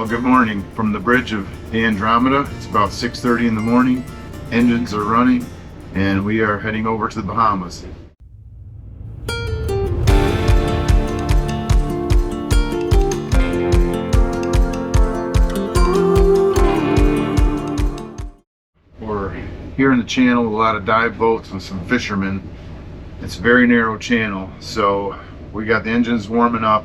Well, good morning from the bridge of the Andromeda. It's about 6:30 in the morning. Engines are running and we are heading over to the Bahamas. We're here in the channel with a lot of dive boats and some fishermen. It's a very narrow channel, so we got the engines warming up,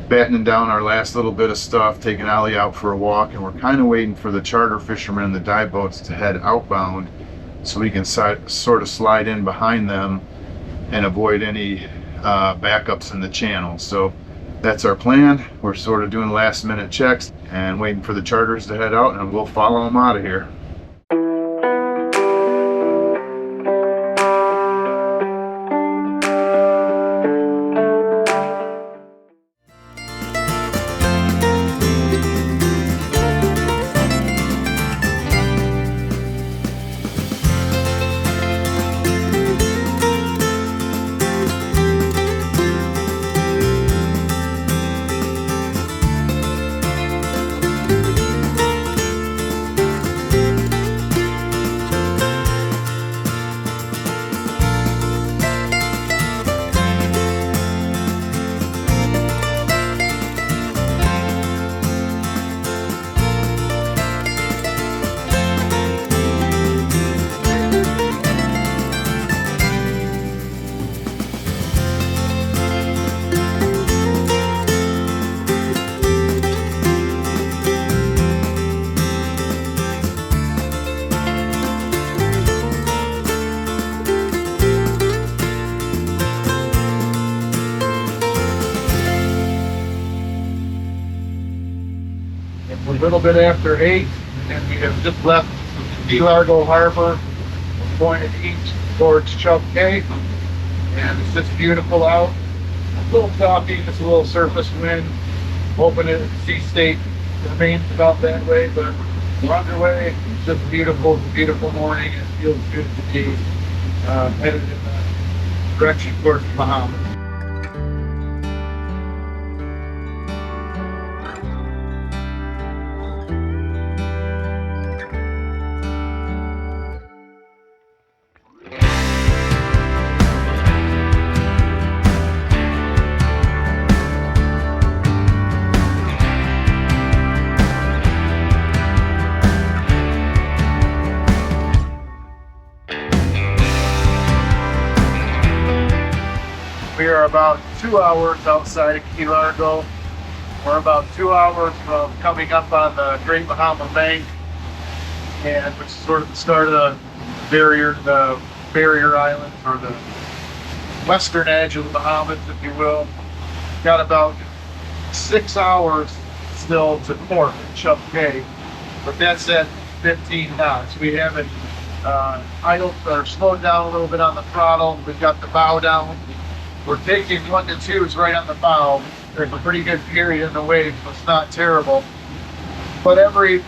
battening down our last little bit of stuff, taking Ollie out for a walk, and we're kind of waiting for the charter fishermen and the dive boats to head outbound so we can sort of slide in behind them and avoid any backups in the channel. So that's our plan. We're sort of doing last minute checks and waiting for the charters to head out, and we'll follow them out of here. We're a little bit after 8, and we have just left Key Largo Harbor. We're pointed east towards Chub Key, and it's just beautiful out. A little choppy, just a little surface wind. Hoping the sea state remains about that way, but we're underway. It's just beautiful, beautiful morning. It feels good to be headed in the direction towards the Bahamas. We are about 2 hours outside of Key Largo. We're about 2 hours from coming up on the Great Bahama Bank, and which is sort of the start of the barrier island, or the western edge of the Bahamas, if you will. Got about 6 hours still to port in Chub Cay, but that's at 15 knots. We haven't idled or slowed down a little bit on the throttle. We've got the bow down. We're taking 1 to 2s right on the bow. There's a pretty good period in the wave, so it's not terrible. But every,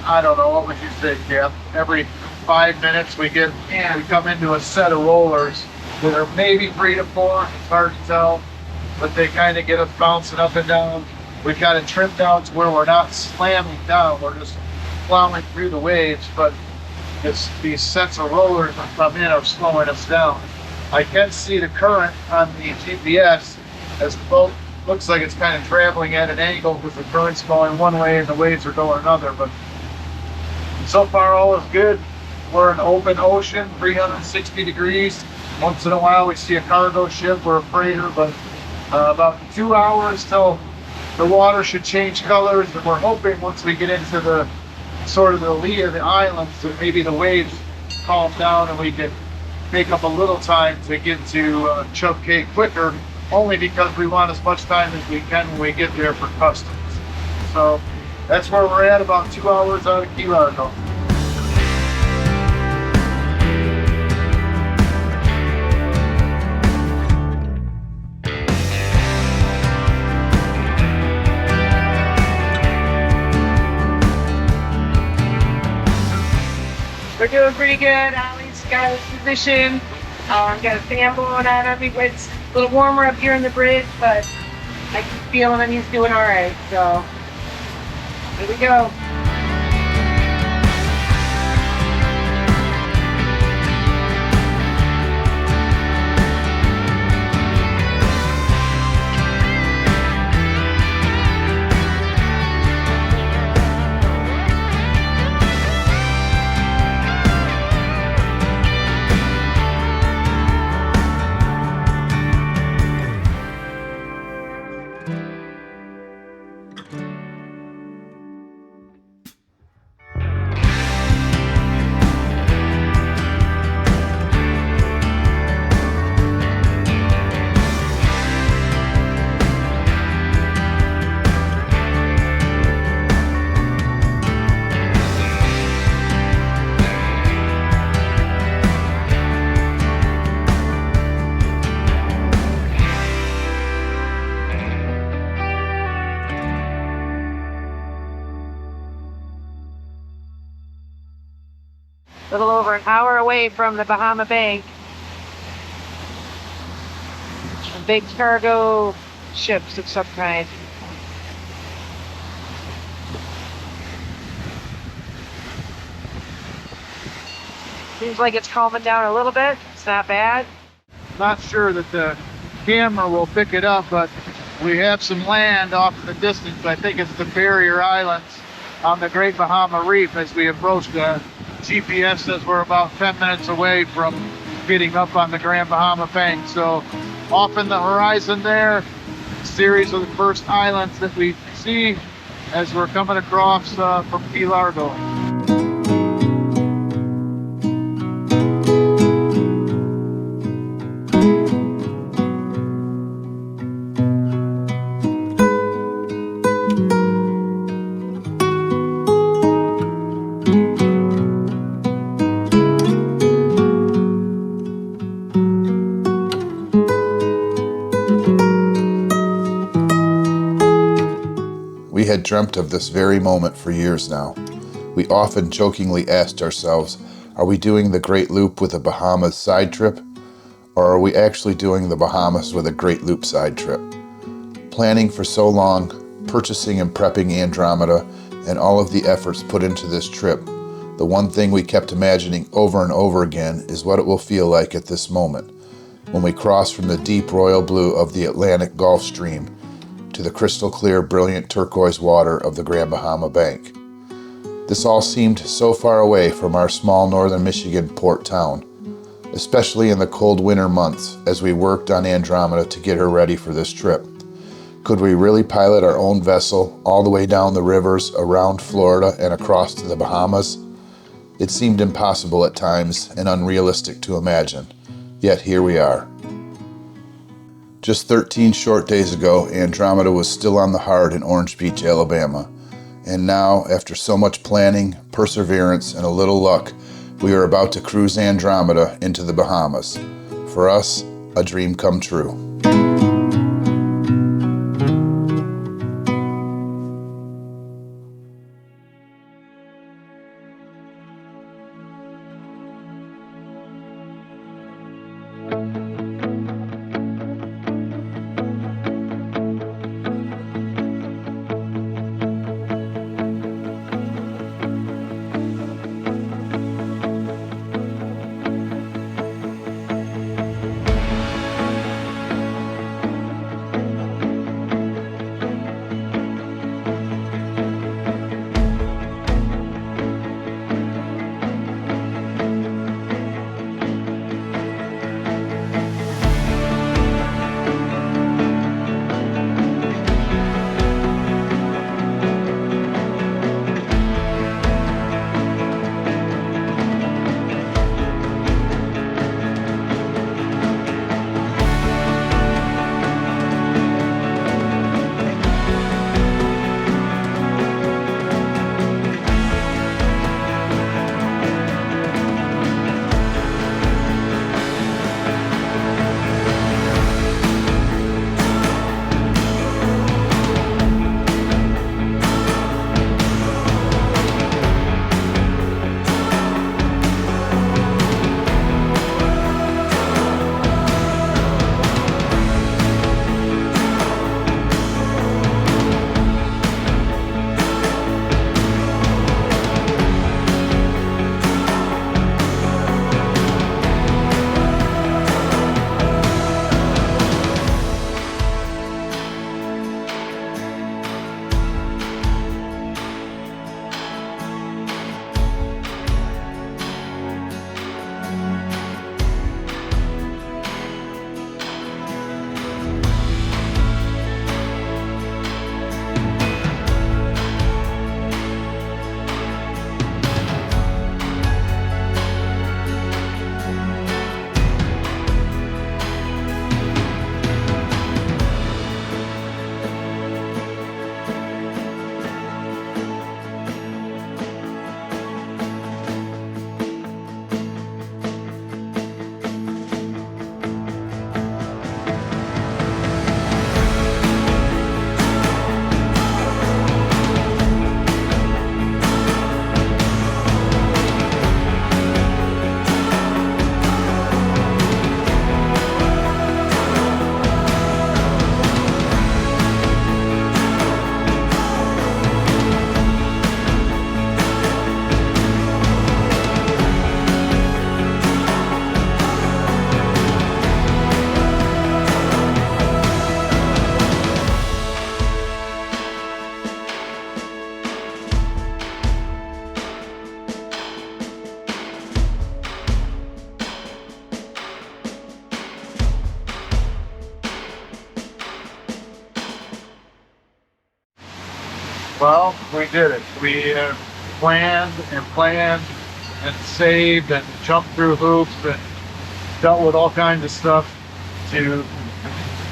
I don't know, what would you say, Cap? Every 5 minutes we come into a set of rollers that are maybe 3 to 4. It's hard to tell, but they kind of get us bouncing up and down. We've got it trimmed down to where we're not slamming down. We're just plowing through the waves, but these sets of rollers that come in are slowing us down. I can see the current on the GPS as the boat looks like it's kind of traveling at an angle because the current's going one way and the waves are going another. But so far all is good. We're in open ocean, 360 degrees. Once in a while we see a cargo ship or a freighter, but about 2 hours till the water should change colors, and we're hoping once we get into the sort of the lee of the islands that maybe the waves calm down and we can make up a little time to get to Chub Key quicker, only because we want as much time as we can when we get there for customs. So that's where we're at, about 2 hours out of Key Largo. We're doing pretty good. Ollie's got his position. Got a fan blowing on him. It's a little warmer up here in the bridge, but I keep feeling him. He's doing all right. So Here we go. A little over an hour away from the Bahama Bank. A big cargo ships of some kind. Seems like it's calming down a little bit. It's not bad. Not sure that the camera will pick it up, but we have some land off in the distance. I think it's the Barrier Islands on the Great Bahama Reef as we approach. The GPS says we're about 10 minutes away from getting up on the Grand Bahama Bank. So off in the horizon there, a series of the first islands that we see as we're coming across from Key Largo. We had dreamt of this very moment for years now. We often jokingly asked ourselves, are we doing the Great Loop with a Bahamas side trip? Or are we actually doing the Bahamas with a Great Loop side trip? Planning for so long, purchasing and prepping Andromeda, and all of the efforts put into this trip, the one thing we kept imagining over and over again is what it will feel like at this moment, when we cross from the deep royal blue of the Atlantic Gulf Stream to the crystal clear, brilliant turquoise water of the Grand Bahama Bank. This all seemed so far away from our small northern Michigan port town, especially in the cold winter months as we worked on Andromeda to get her ready for this trip. Could we really pilot our own vessel all the way down the rivers around Florida and across to the Bahamas? It seemed impossible at times and unrealistic to imagine, yet here we are. Just 13 short days ago, Andromeda was still on the hard in Orange Beach, Alabama. And now, after so much planning, perseverance, and a little luck, we are about to cruise Andromeda into the Bahamas. For us, a dream come true. Well, we did it. We planned and saved and jumped through hoops and dealt with all kinds of stuff to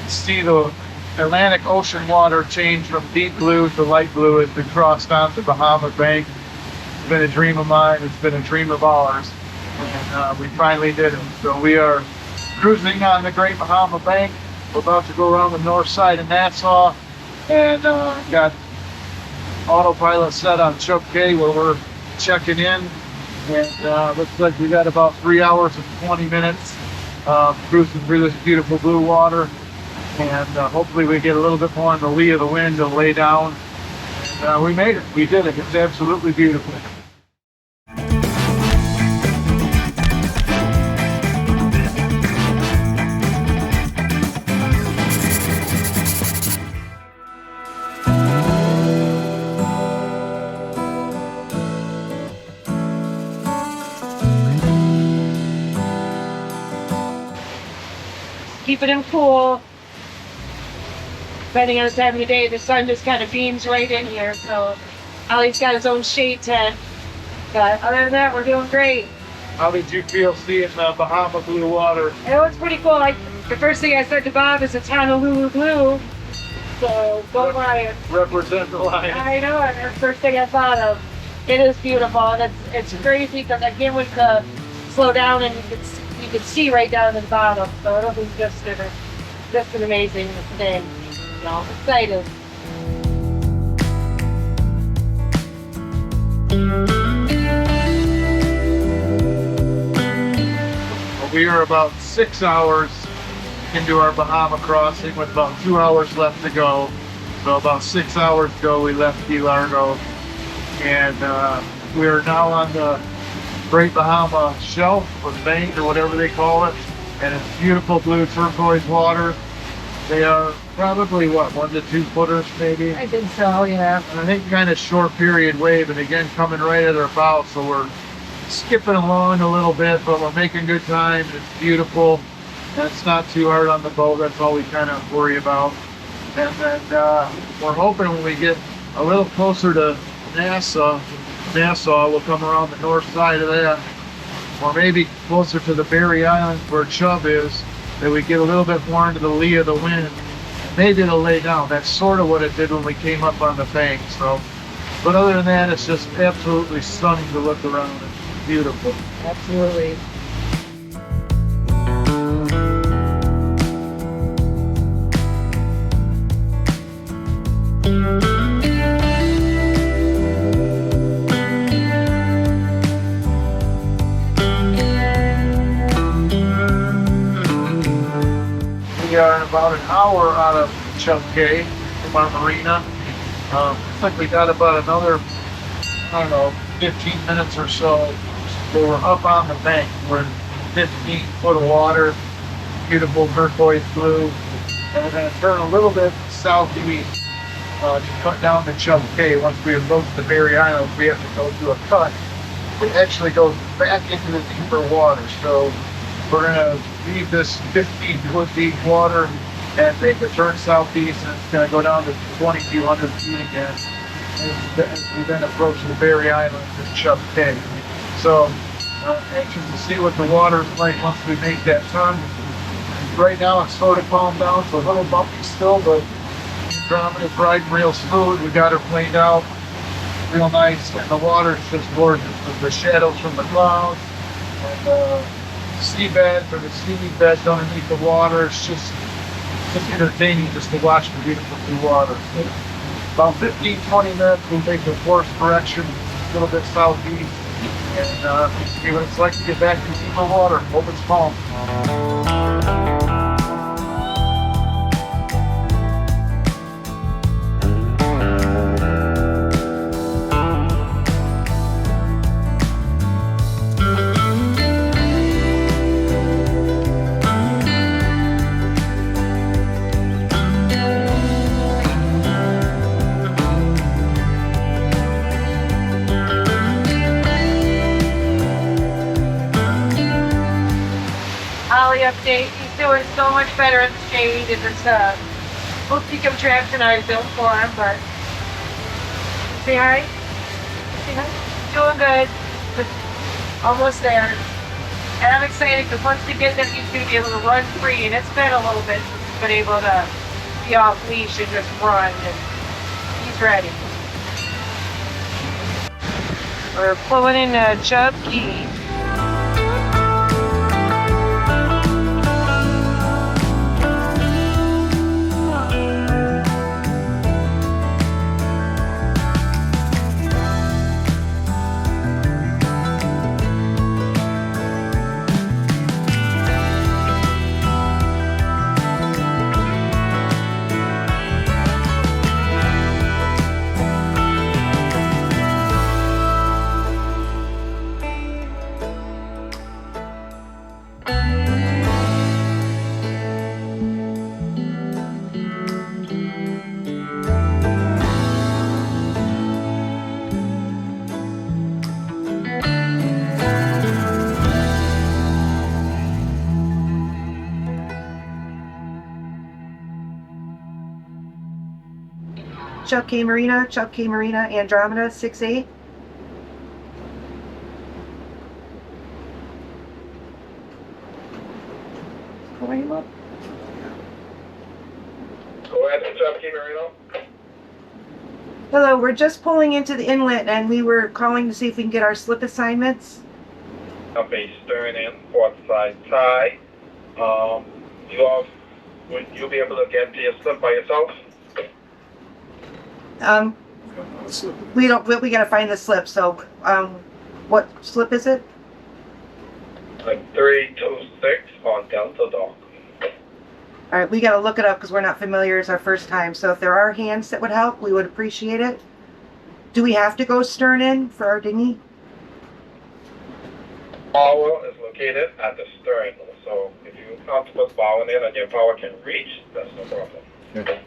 see the Atlantic Ocean water change from deep blue to light blue as we crossed down the Bahamas bank. It's been a dream of mine. It's been a dream of ours. And we finally did it. So we are cruising on the Great Bahama Bank. We're about to go around the north side of Nassau and got autopilot set on Chub Key where we're checking in. And looks like we got about 3 hours and 20 minutes cruising through this beautiful blue water. And hopefully we get a little bit more in the lee of the wind to lay down. And we made it. We did it. It's absolutely beautiful. Keeping them cool. Depending on the time of the day, the sun just kind of beams right in here. So Ollie's got his own shade tent. But other than that, we're doing great. How did you feel seeing the Bahama blue water? It was pretty cool. Like the first thing I said to Bob is it's Honolulu blue. So go Lions. Represent the Lions. I know, and that's the first thing I thought of. It is beautiful, and it's crazy because I can't wait to slow down and you can see right down to the bottom. So it'll be just an amazing thing. You know, excited. Well, we are about 6 hours into our Bahama crossing with about 2 hours left to go. So about 6 hours ago we left Key Largo, and we are now on the Great Bahama Shelf or bank or whatever they call it, and it's beautiful blue turquoise water. They are probably what, 1 to 2 footers maybe? I think so, yeah. And I think kind of short period wave, and again coming right at our bow, so we're skipping along a little bit, but we're making good time. It's beautiful. And it's not too hard on the boat. That's all we kind of worry about. And then we're hoping when we get a little closer to Nassau, we'll come around the north side of that, or maybe closer to the Berry Islands where Chub is, that we get a little bit more into the lee of the wind. Maybe it'll lay down. That's sort of what it did when we came up on the bank. So, but other than that, it's just absolutely stunning to look around. It's beautiful. Absolutely. We are about an hour out of Chub Key from our marina. Looks like we got about another, I don't know, 15 minutes or so. So we're up on the bank. We're in 15 foot of water, beautiful turquoise blue. And we're going to turn a little bit southeast to cut down to Chub Key. Once we approach the Berry Islands, we have to go through a cut. It actually goes back into the deeper water. So we're going to leave this 15 foot deep water and make a turn southeast, and it's going to go down to 2,200 feet again as we then approach the Berry Islands and Chub Key. So I'm anxious to see what the water is like once we make that turn. Right now it's sort of calmed down, so a little bumpy still, but Andromeda's riding real smooth. We got her planed out real nice, and the water is just gorgeous with the shadows from the clouds and the seabed or the seaweed beds underneath the water. It's just entertaining just to watch the beautiful blue water. About 15-20 minutes we'll take the course correction a little bit southeast and see what it's like to get back to deeper water. Hope it's calm. Update. He's doing so much better in the shade, and it's we'll see contraction I built for him, but Say hi. Say hi. Doing good. Almost there. And I'm excited because once we get there, he's going to be able to run free. And it's been a little bit since he's been able to be off leash and just run. And he's ready. We're pulling into Chub Key. Chub Key Marina, Andromeda, 6-8. Go ahead and Chub Key Marina. Hello, we're just pulling into the inlet and we were calling to see if we can get our slip assignments. Copy, stern in, port side tie. Would you be able to get to your slip by yourself? We gotta find the slip, so, what slip is it? Like 326 on Delta Dock. Alright, we gotta look it up because we're not familiar, it's our first time, so if there are hands that would help, we would appreciate it. Do we have to go stern in for our dinghy? Power is located at the stern, so if you're comfortable bowing in and your power can reach, that's no problem. Okay.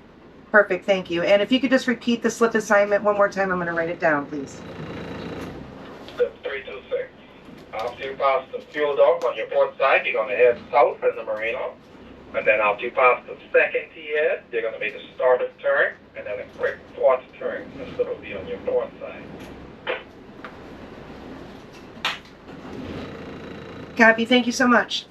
Perfect, thank you. And if you could just repeat the slip assignment one more time, I'm gonna write it down, please. Slip 326. After you pass the fuel dock on your port side, you're gonna head south in the marina. And then after you pass the second tier, you're gonna make a starboard turn, and then a quick port turn. The slip will be on your port side. Copy, thank you so much.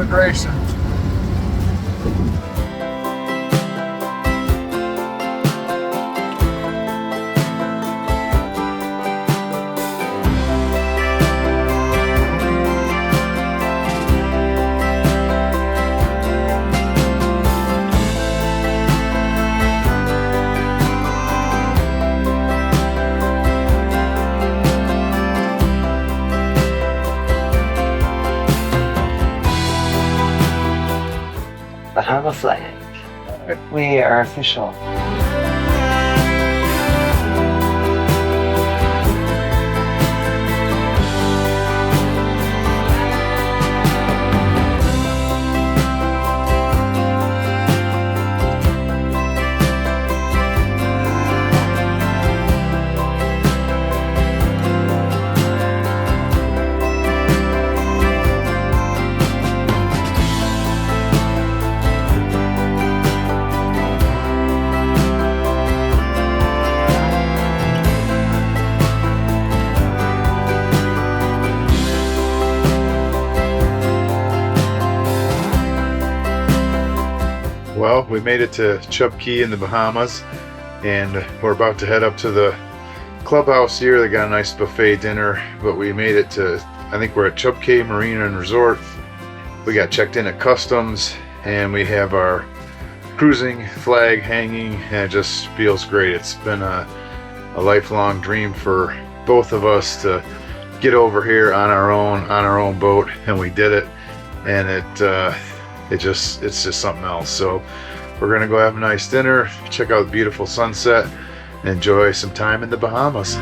immigration. Bahama flag. We are official. Well, we made it to Chub Key in the Bahamas, and we're about to head up to the clubhouse here. They got a nice buffet dinner, but we made it to, I think we're at Chub Cay Marina and Resort. We got checked in at customs, and we have our cruising flag hanging, and it just feels great. It's been a lifelong dream for both of us to get over here on our own boat, and we did it. And it's just something else. So we're gonna go have a nice dinner, check out the beautiful sunset, and enjoy some time in the Bahamas.